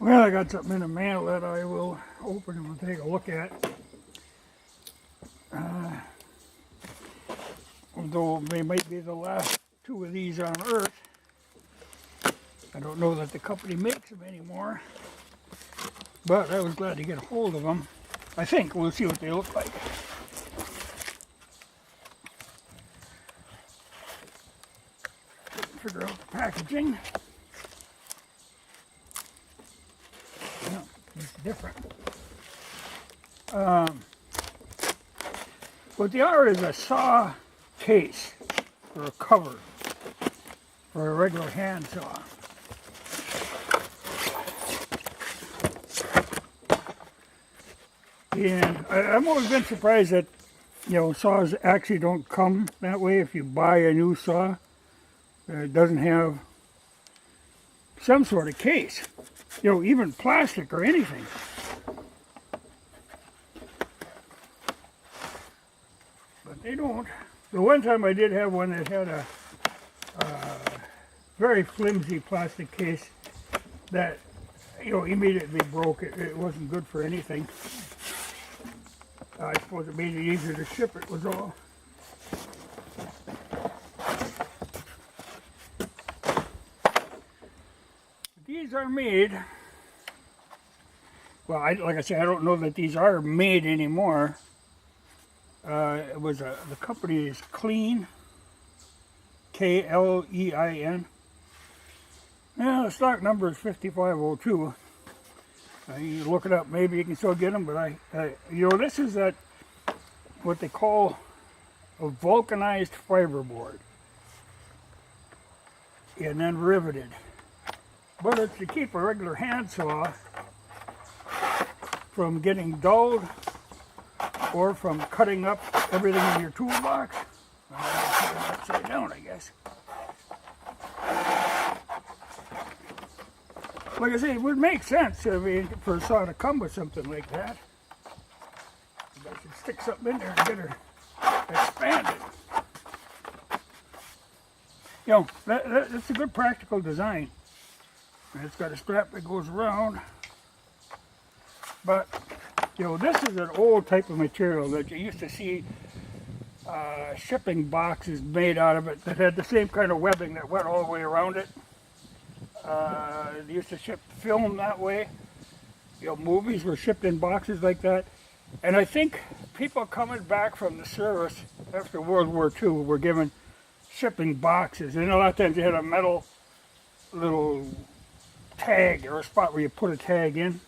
Well, I got something in the mail that I will open and we'll take a look at. Although they might be the last two of these on Earth. I don't know that the company makes them anymore. But I was glad to get a hold of them. I think we'll see what they look like. Figure out the packaging. Yeah, it's different. What they are is a saw case or a cover for a regular handsaw. And I've always been surprised that, saws actually don't come that way. If you buy a new saw, it doesn't have some sort of case, even plastic or anything. But they don't. The one time I did have one that had a very flimsy plastic case that, immediately broke. It wasn't good for anything. I suppose it made it easier to ship, it was all. These are made, well, like I said, I don't know that these are made anymore. It was the company is Klein, K-L-E-I-N. Yeah, the stock number is 5502. You look it up, maybe you can still get them, but this is what they call a vulcanized fiberboard, and then riveted. But it's to keep a regular handsaw from getting dulled or from cutting up everything in your toolbox. Upside down, I guess. Like I say, it would make sense, for a saw to come with something like that. I should stick something in there and get her expanded. That's a good practical design. And it's got a strap that goes around. But, this is an old type of material that you used to see shipping boxes made out of it that had the same kind of webbing that went all the way around it. They used to ship film that way. Movies were shipped in boxes like that. And I think people coming back from the service after World War II were given shipping boxes. And a lot of times they had a metal little tag or a spot where you put a tag in.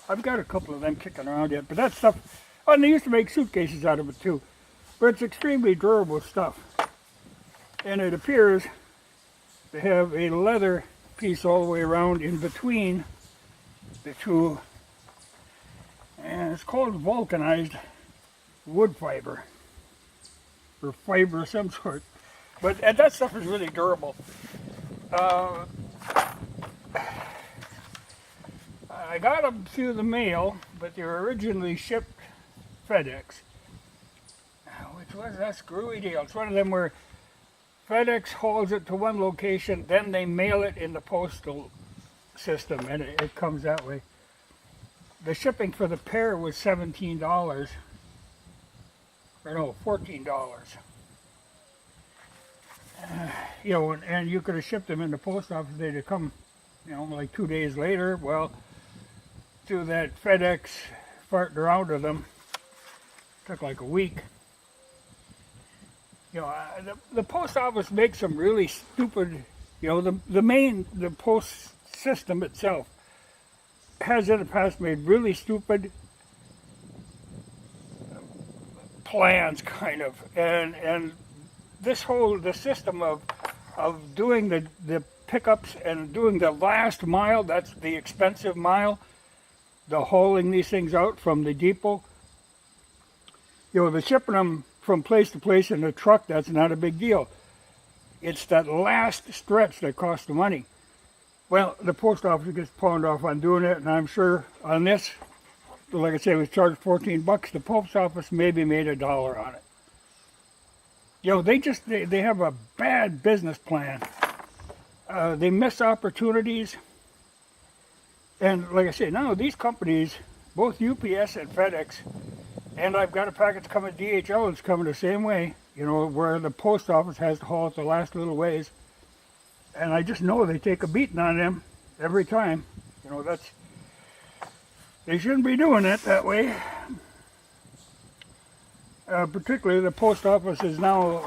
I've got a couple of them kicking around yet, but that stuff, and they used to make suitcases out of it too. But it's extremely durable stuff. And it appears to have a leather piece all the way around in between the two, and it's called vulcanized wood fiber or fiber of some sort, but that stuff is really durable. I got them through the mail, but they were originally shipped FedEx, which was a screwy deal. It's one of them where FedEx hauls it to one location, then they mail it in the postal system, and it comes that way. The shipping for the pair was $17, or no, $14. And you could have shipped them in the post office. They'd have come, like 2 days later. Well, through that FedEx farting around with them, took like a week. The post office makes some really stupid, the post system itself has in the past made really stupid plans, kind of, and the system of doing the pickups and doing the last mile, that's the expensive mile, the hauling these things out from the depot, the shipping them from place to place in a truck, that's not a big deal. It's that last stretch that costs the money. Well, the post office gets pawned off on doing it, and I'm sure on this, like I say, it was charged $14. The post office maybe made $1 on it. They have a bad business plan. They miss opportunities. And like I say, now these companies, both UPS and FedEx, and I've got a package coming, DHL is coming the same way, you know, where the post office has to haul it the last little ways. And I just know they take a beating on them every time. You know, they shouldn't be doing it that way. Particularly the post office is now,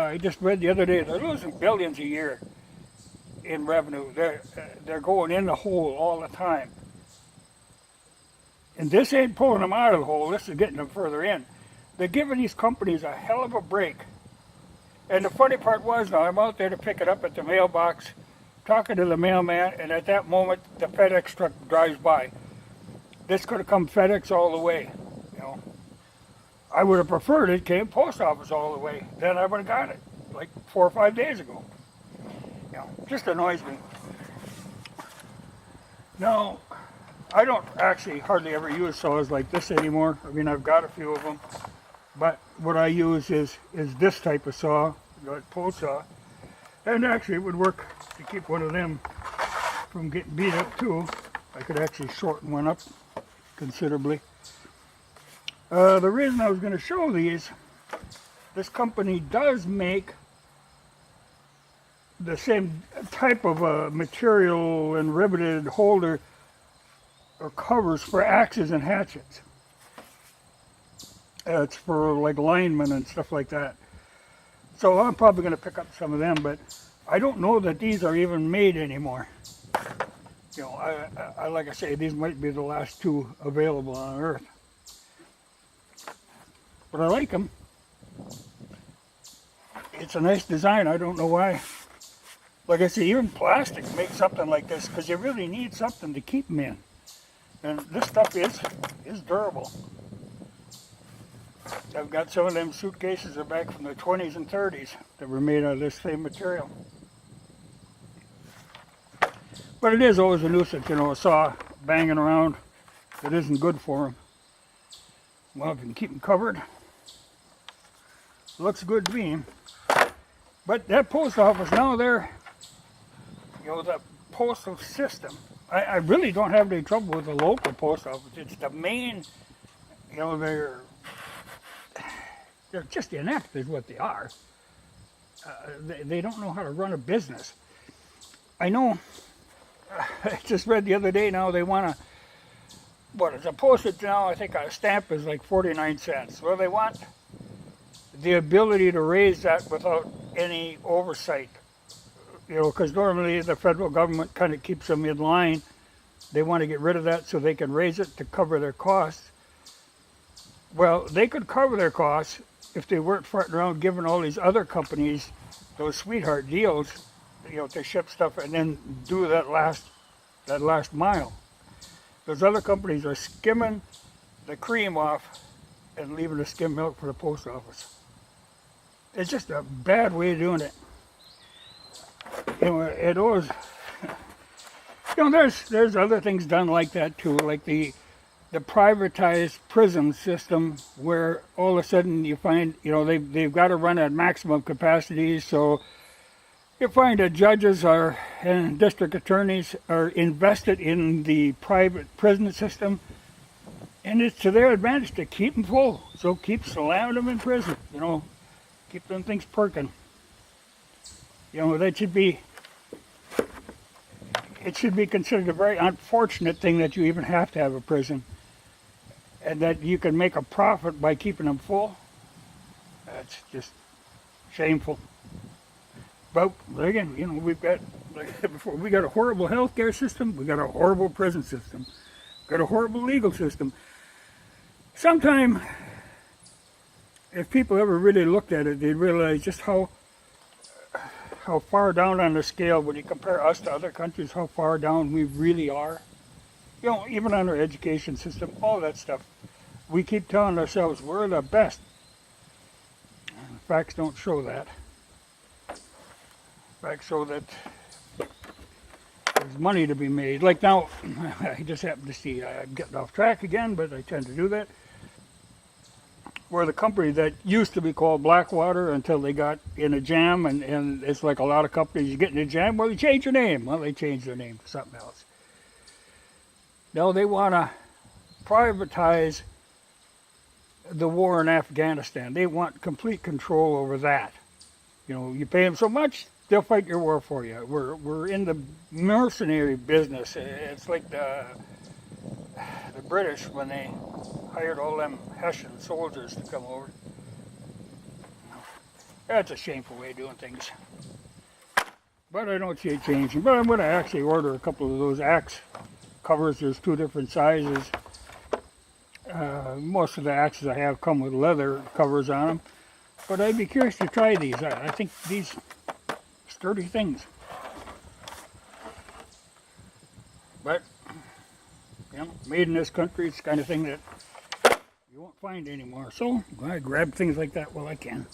I just read the other day, they're losing billions a year in revenue. They're going in the hole all the time. And this ain't pulling them out of the hole, this is getting them further in. They're giving these companies a hell of a break. And the funny part was, now I'm out there to pick it up at the mailbox, talking to the mailman, and at that moment the FedEx truck drives by. This could have come FedEx all the way, you know. I would have preferred it came post office all the way. Then I would have got it, like 4 or 5 days ago. You know, just annoys me. Now, I don't actually hardly ever use saws like this anymore. I mean, I've got a few of them. But what I use is this type of saw, the pole saw. And actually it would work to keep one of them from getting beat up too. I could actually shorten one up considerably. The reason I was going to show these, this company does make the same type of material and riveted holder or covers for axes and hatchets. It's for like linemen and stuff like that. So I'm probably going to pick up some of them, but I don't know that these are even made anymore. You know, I like I say, these might be the last two available on Earth. But I like them. It's a nice design. I don't know why. Like I say, even plastic makes something like this because you really need something to keep them in. And this stuff is durable. I've got some of them suitcases that are back from the 20s and 30s that were made out of this same material. But it is always a nuisance, you know, a saw banging around that isn't good for them. Well, if you can keep them covered, looks good to me. But that post office now, they're, you know, the postal system. I really don't have any trouble with the local post office. It's the main, you know, they're just inept is what they are. They don't know how to run a business. I know, I just read the other day now they want to, what is a postage now, I think a stamp is like 49 cents. Well, they want the ability to raise that without any oversight. You know, because normally the federal government kind of keeps them in line. They want to get rid of that so they can raise it to cover their costs. Well, they could cover their costs if they weren't farting around giving all these other companies those sweetheart deals, you know, to ship stuff and then do that last mile. Those other companies are skimming the cream off and leaving the skim milk for the post office. It's just a bad way of doing it. You know, it always, you know, there's other things done like that too, like the privatized prison system, where all of a sudden you find, you know, they've got to run at maximum capacity, so you find that judges and district attorneys are invested in the private prison system, and it's to their advantage to keep them full, so keep slamming them in prison, you know, keep them things perking. You know, it should be considered a very unfortunate thing that you even have to have a prison, and that you can make a profit by keeping them full. That's just shameful. But again, you know, we've got, like I said before, we got a horrible healthcare system, we got a horrible prison system, we got a horrible legal system. Sometime, if people ever really looked at it, they'd realize just how far down on the scale, when you compare us to other countries, how far down we really are. You know, even on our education system, all that stuff. We keep telling ourselves we're the best. Facts don't show that. Facts show that there's money to be made. Like now, I just happened to see, I'm getting off track again, but I tend to do that, where the company that used to be called Blackwater until they got in a jam, and it's like a lot of companies, you get in a jam, well, they change your name. Well, they changed their name to something else. Now they want to privatize the war in Afghanistan. They want complete control over that. You know, you pay them so much, they'll fight your war for you. We're in the mercenary business. It's like the British when they hired all them Hessian soldiers to come over. That's a shameful way of doing things. But I don't see it changing. But I'm going to actually order a couple of those axe covers. There's 2 different sizes. Most of the axes I have come with leather covers on them. But I'd be curious to try these. I think these sturdy things. But, you know, made in this country, it's the kind of thing that you won't find anymore. So I grab things like that while I can.